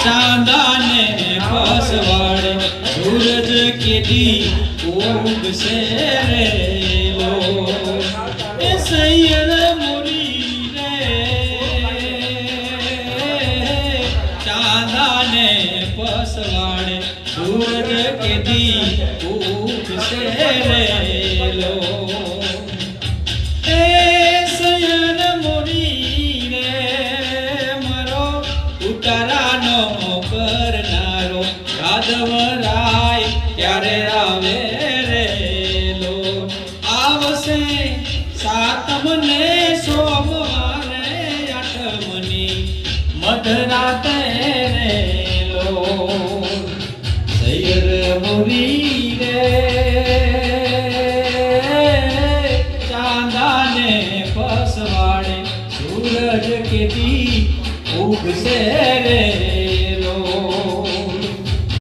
ચાંદાને પસવાડે સૂરજ કેદી ઉગશે રે લો એ સૈયર મુરી રે ચાંદાને પસવાડે સૂરજ કેદી ઉગશે રે લો એ સૈયર મુરી રે મારો ઉતારાનો કરનારો રાધવરાય ક્યારે આવે રે લો આવશે સાતમને સોમવારે આઠમની મધરાતે રે લો સૈયર મુરી રે